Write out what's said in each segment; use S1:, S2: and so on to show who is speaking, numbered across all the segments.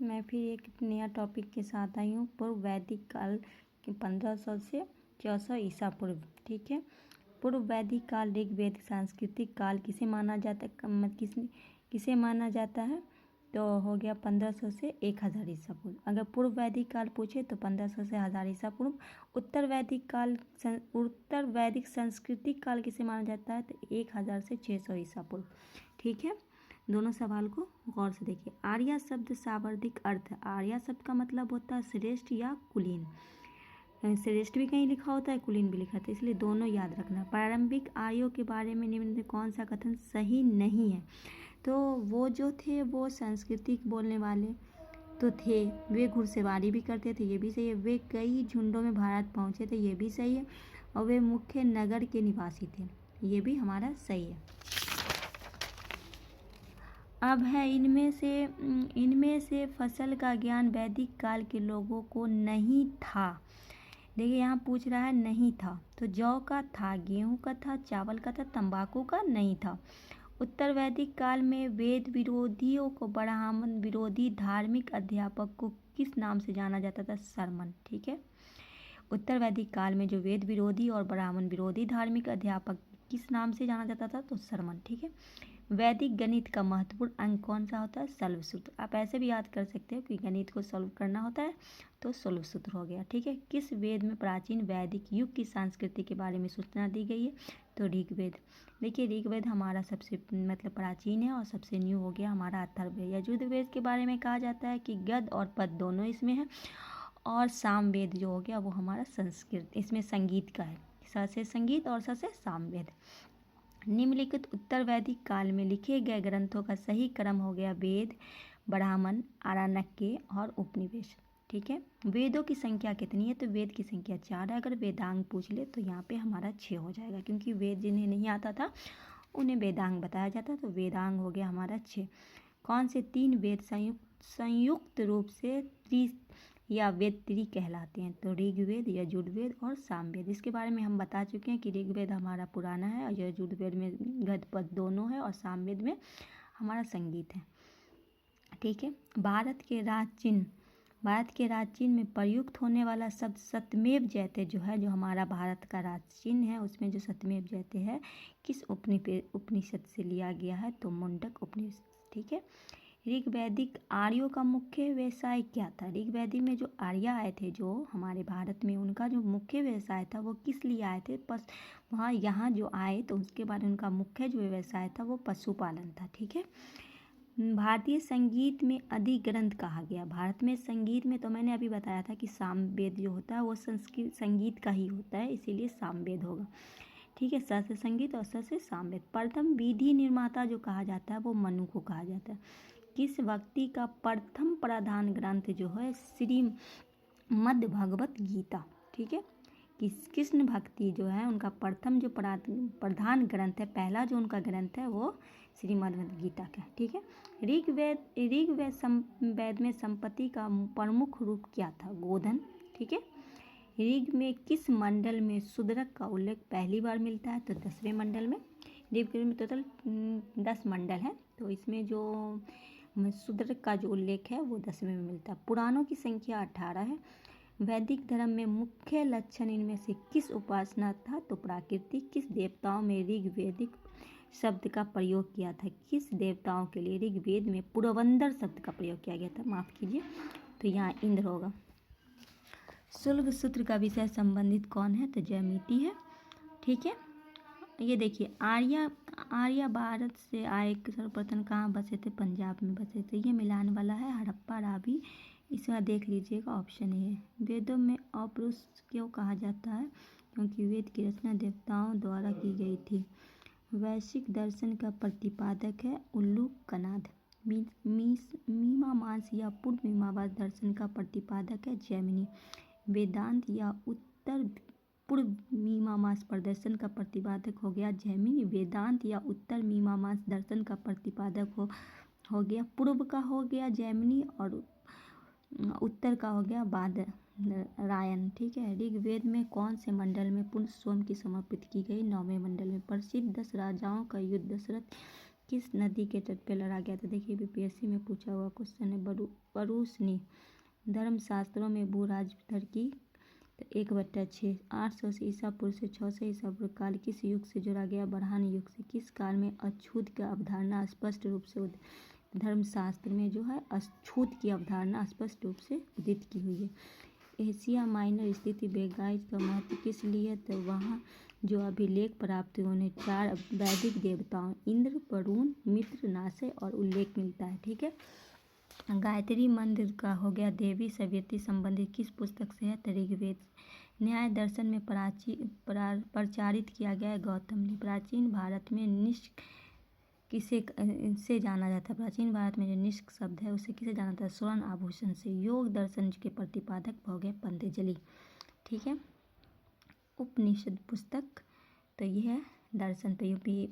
S1: मैं फिर एक नया टॉपिक के साथ आई हूँ। पूर्व वैदिक काल के 1500 से 400 ईसा पूर्व। ठीक है, पूर्व वैदिक काल ऋग्वेद सांस्कृतिक काल किसे माना जाता है, किसे माना जाता है? तो हो गया 1500 से 1000 ईसा पूर्व। अगर पूर्व वैदिक काल पूछे तो 1500 से 1000 ईसा पूर्व। उत्तर वैदिक सांस्कृतिक काल किसे माना जाता है? तो 1000 से 600 ईसा पूर्व। ठीक है, दोनों सवाल को गौर से देखिए। आर्या शब्द शाब्दिक अर्थ। आर्या शब्द का मतलब होता है श्रेष्ठ या कुलीन। श्रेष्ठ भी कहीं लिखा होता है, कुलीन भी लिखा होता है, इसलिए दोनों याद रखना। प्रारंभिक आर्यों के बारे में निम्न में कौन सा कथन सही नहीं है? तो वो जो थे वो सांस्कृतिक बोलने वाले तो थे, वे घुड़सवारी भी करते थे, ये भी सही है। वे कई झुंडों में भारत पहुंचे थे, ये भी सही है। और वे मुख्य नगर के निवासी थे, ये भी हमारा सही है। अब है इनमें से फसल का ज्ञान वैदिक काल के लोगों को नहीं था। देखिए यहाँ पूछ रहा है नहीं था, तो जौ का था, गेहूं का था, चावल का था, तंबाकू का नहीं था। उत्तर वैदिक काल में वेद विरोधियों को, ब्राह्मण विरोधी धार्मिक अध्यापक को किस नाम से जाना जाता था? शर्मन। ठीक है, उत्तर वैदिक काल में जो वेद विरोधी और ब्राह्मण विरोधी धार्मिक अध्यापक किस नाम से जाना जाता था? तो शर्मन। ठीक है, वैदिक गणित का महत्वपूर्ण अंक कौन सा होता है? शल्व सूत्र। आप ऐसे भी याद कर सकते हो कि गणित को सॉल्व करना होता है तो शल्व सूत्र हो गया। ठीक है, किस वेद में प्राचीन वैदिक युग की संस्कृति के बारे में सूचना दी गई है? तो ऋग्वेद। देखिए ऋग्वेद हमारा सबसे प्राचीन है और सबसे न्यू हो गया हमारा अथर्ववेद। यजुर्वेद के बारे में कहा जाता है कि गद्य और पद्य दोनों इसमें है। और सामवेद जो हो गया वो हमारा संस्कृत, इसमें संगीत का है, स से संगीत और स से सामवेद। निम्नलिखित उत्तर वैदिक काल में लिखे गए ग्रंथों का सही क्रम हो गया वेद, ब्राह्मण, आरण्यक और उपनिवेश। ठीक है, वेदों की संख्या कितनी है? तो वेद की संख्या 4 है। अगर वेदांग पूछ ले तो यहाँ पे हमारा 6 हो जाएगा, क्योंकि वेद जिन्हें नहीं आता था उन्हें वेदांग बताया जाता, तो वेदांग हो गया हमारा 6। कौन से 3 वेद संयुक्त रूप से या वेद त्री कहलाते हैं? तो ऋग्वेद, यजुर्वेद और सामवेद। इसके बारे में हम बता चुके हैं कि ऋग्वेद हमारा पुराना है और यजुर्वेद में गद्य पद्य दोनों है और सामवेद में हमारा संगीत है। ठीक है, भारत के राजचिन्ह में प्रयुक्त होने वाला शब्द सत्यमेव जयते जो है, जो हमारा भारत का राजचिन्ह है उसमें जो सत्यमेव जयते है किस उपनिषद से लिया गया है? तो मुंडक उपनिषद। ठीक है, ऋग्वैदिक आर्यों का मुख्य व्यवसाय क्या था? ऋग्वैदिक में जो आर्य आए थे जो हमारे भारत में, उनका जो मुख्य व्यवसाय था वो किस लिए आए थे? यहाँ जो आए तो उसके बाद उनका मुख्य जो व्यवसाय था वो पशुपालन था। ठीक है, भारतीय संगीत में आदि ग्रंथ कहा गया। भारत में संगीत में तो मैंने अभी बताया था कि सामवेद जो होता है वो संस्कृत संगीत का ही होता है, इसीलिए सामवेद होगा। ठीक है, स से संगीत और स से सामवेद। प्रथम विधि निर्माता जो कहा जाता है वो मनु को कहा जाता है। किस व्यक्ति का प्रथम प्रधान ग्रंथ जो है श्रीमद् भगवत गीता? ठीक है, कृष्ण भक्ति जो है उनका प्रथम जो प्रधान ग्रंथ है, पहला जो उनका ग्रंथ है वो श्रीमद् गीता का। ठीक है, ऋग्वेद में संपत्ति का प्रमुख रूप क्या था? गोधन। ठीक है, ऋग में किस मंडल में शूद्रक का उल्लेख पहली बार मिलता है? तो 10वें मंडल में। ऋग्वेद में टोटल 10 मंडल है, तो इसमें जो शूद्रक का जो उल्लेख है वो 10वें में मिलता है। पुराणों की संख्या 18 है। वैदिक धर्म में मुख्य लक्षण इनमें से किस उपासना था? तो प्राकृतिक। किस देवताओं में ऋग्वेदिक शब्द का प्रयोग किया था? किस देवताओं के लिए ऋग्वेद में पुरवंदर शब्द का प्रयोग किया गया था? माफ कीजिए, तो यहाँ इंद्र होगा। शुल्ब सूत्र का विषय संबंधित कौन है? तो ज्यामिति है। ठीक है, ये देखिए आर्य भारत से आए सर्वप्रथम कहाँ बसे थे? पंजाब में बसे थे। ये मिलान वाला है, हड़प्पा रावी। इसका देख लीजिएगा, ऑप्शन ए है। वेदों में अपरुष क्यों कहा जाता है? क्योंकि वेद की रचना देवताओं द्वारा की गई थी। वैश्विक दर्शन का प्रतिपादक है उल्लू कनाद। मीमांसा या पूर्व मीमांसा दर्शन का प्रतिपादक है जैमिनी। वेदांत या उत्तर पूर्व मीमांसा प्रदर्शन का प्रतिपादक हो गया जैमिनी। वेदांत या उत्तर मीमांसा दर्शन का प्रतिपादक हो गया पूर्व का हो गया जैमिनी और उत्तर का हो गया बादरायन। ठीक है, ऋग्वेद में कौन से मंडल में पुण्य सोम की समर्पित की गई? 9वें मंडल में। प्रसिद्ध 10 राजाओं का युद्ध दशरथ किस नदी के तट पे लड़ा गया था? देखिए बीपीएससी में पूछा हुआ क्वेश्चन है। बरूसनी। धर्मशास्त्रों में भू राजधर की 1/6। 800 ईसा पूर्व से 600 ईसा पूर्व काल किस युग से जोड़ा गया? बरहान युग से। किस काल में अछूत की अवधारणा स्पष्ट रूप से धर्मशास्त्र में जो है अछूत की अवधारणा स्पष्ट रूप से उदित की हुई है। एशिया माइनर स्थिति बेगाइज का महत्व किस लिए है? तो वहाँ जो अभिलेख प्राप्त हुए उन्हें 4 वैदिक देवताओं इंद्र, वरुण, मित्र, नासय और उल्लेख मिलता है। ठीक है। गायत्री मंत्र का हो गया। देवी सभ्यता संबंधित किस पुस्तक से है? ऋग्वेद। न्याय दर्शन में प्रचारित किया गया है गौतम ने। प्राचीन भारत में निष्क किसे से जाना जाता है? प्राचीन भारत में जो निष्क शब्द है उसे किसे जाना जाता है? स्वर्ण आभूषण से। योग दर्शन के प्रतिपादक हो गए पतंजलि। ठीक है। उपनिषद पुस्तक तो यह है दर्शन पे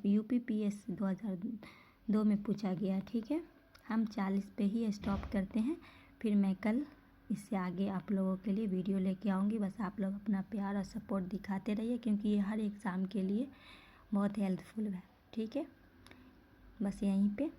S1: यूपीपीएससी 2002 में पूछा गया। ठीक है। हम 40 पे ही स्टॉप करते हैं, फिर मैं कल इससे आगे आप लोगों के लिए वीडियो लेके आऊँगी। बस आप लोग अपना प्यार और सपोर्ट दिखाते रहिए, क्योंकि ये हर एग्ज़ाम के लिए बहुत हेल्पफुल है। ठीक है। बस यहीं पे